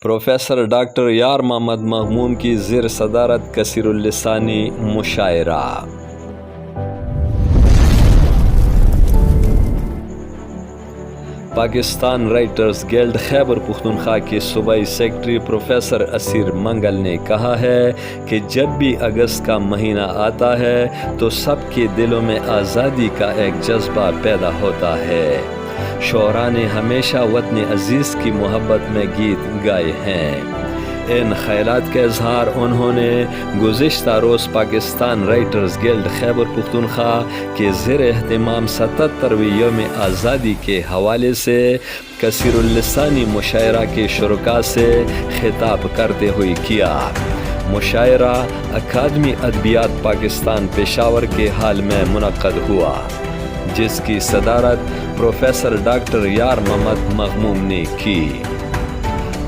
Professor doctor یار محمد مغموم کی زیر صدارت کثیر اللسانی مشاعرہ۔ پاکستان رائٹرز گلڈ خیبر پختونخوا کے صوبائی سیکرٹری پروفیسر اسیر منگل نے کہا ہے کہ جب بھی اگست کا مہینہ آتا ہے تو سب کے دلوں میں آزادی کا ایک جذبہ پیدا ہوتا ہے۔ شعراء نے ہمیشہ وطن عزیز کی محبت میں گیت گائے ہیں۔ ان خیالات کا اظہار انہوں نے گزشتہ روز پاکستان رائٹرز گلڈ خیبر پختونخوا کے زیر اہتمام 77ویں یوم آزادی کے حوالے سے کثیر اللسانی مشاعرہ کے شرکاء سے خطاب کرتے ہوئے کیا۔ مشاعرہ اکادمی ادبیات پاکستان پشاور کے حال میں منعقد ہوا، جس کی صدارت پروفیسر ڈاکٹر یار محمد مغموم نے کی۔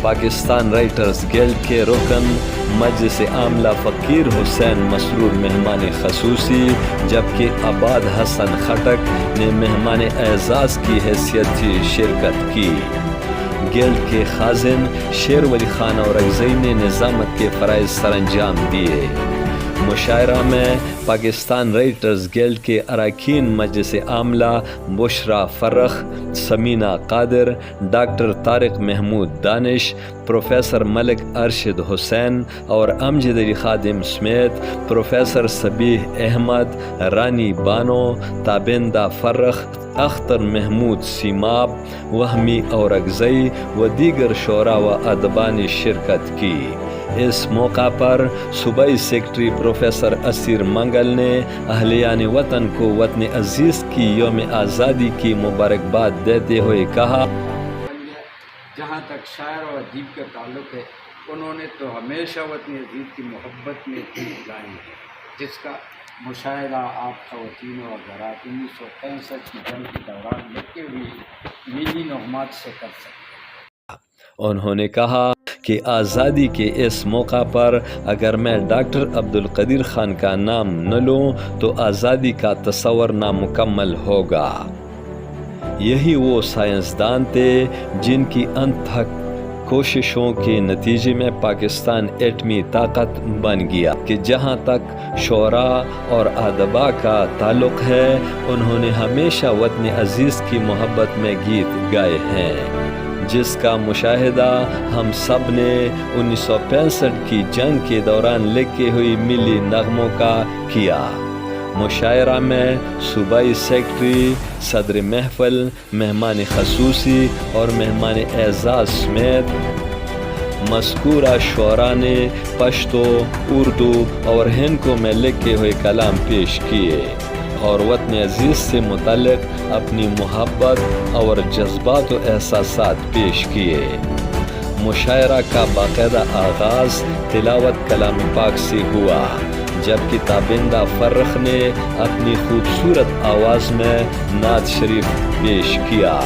پاکستان رائٹرز گلڈ کے رکن مجلس عاملہ فقیر حسین مسرور مہمان خصوصی، جبکہ عباد حسن خٹک نے مہمان اعزاز کی حیثیت سے شرکت کی۔ گلڈ کے خازن شیر ولی خان اورکزئی نے نظامت کے فرائض سر انجام دیے۔ مشاعرہ میں پاکستان رائٹرز گلڈ کے اراکین مجلس عاملہ بشرا فرخ، سمینہ قادر، ڈاکٹر طارق محمود دانش، پروفیسر ملک ارشد حسین اور امجد علی خادم سمیت پروفیسر صبیح احمد، رانی بانو، تابندہ فرخ، اختر محمود سیماب، وہمی اورکزئی و دیگر شعراء و ادباء نے شرکت کی۔ اس موقع پر صوبائی سیکرٹری پروفیسر اسیر منگل نے اہلیان وطن کو وطن عزیز کی یوم آزادی کی مبارکباد دیتے ہوئے کہا، جہاں تک شاعر و ادیب کا تعلق ہے، انہوں نے تو ہمیشہ وطن عزیز کی محبت میں گیت گائے ہیں، جس کا مشاہدہ آپ خواتین و حضرات 1965 کی جنگ کے دوران لکھے ہوئے ملی نغمات سے کر سکتے ہیں۔ انہوں نے کہا کہ آزادی کے اس موقع پر اگر میں ڈاکٹر عبدالقدیر خان کا نام نہ لوں تو آزادی کا تصور نامکمل ہوگا۔ یہی وہ سائنسدان تھے جن کی انتھک کوششوں کے نتیجے میں پاکستان ایٹمی طاقت بن گیا، کہ جہاں تک شعراء اور ادباء کا تعلق ہے، انہوں نے ہمیشہ وطن عزیز کی محبت میں گیت گائے ہیں، جس کا مشاہدہ ہم سب نے 1965 کی جنگ کے دوران لکھی ہوئی ملی نغموں کا کیا۔ مشاعرہ میں صوبائی سیکرٹری، صدر محفل، مہمان خصوصی اور مہمان اعزاز سمیت مذکورہ شعراء نے پشتو، اردو اور ہندکو میں لکھے ہوئے کلام پیش کیے اور وطن عزیز سے متعلق اپنی محبت اور جذبات و احساسات پیش کیے۔ مشاعرہ کا باقاعدہ آغاز تلاوت کلام پاک سے ہوا، جبکہ تابندہ فرخ نے اپنی خوبصورت آواز میں نعت شریف پیش کیا۔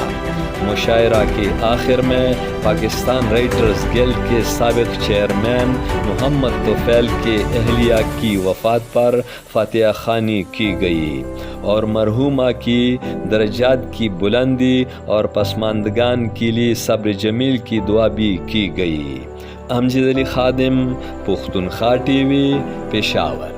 مشاعرہ کے آخر میں پاکستان رائٹرز گلڈ کے سابق چیئرمین محمد طفیل کے اہلیہ کی وفات پر فاتحہ خوانی کی گئی اور مرحومہ کی درجات کی بلندی اور پسماندگان کے لیے صبر جمیل کی دعا بھی کی گئی۔ امجد علی خادم، پختونخوا ٹی وی، پشاور۔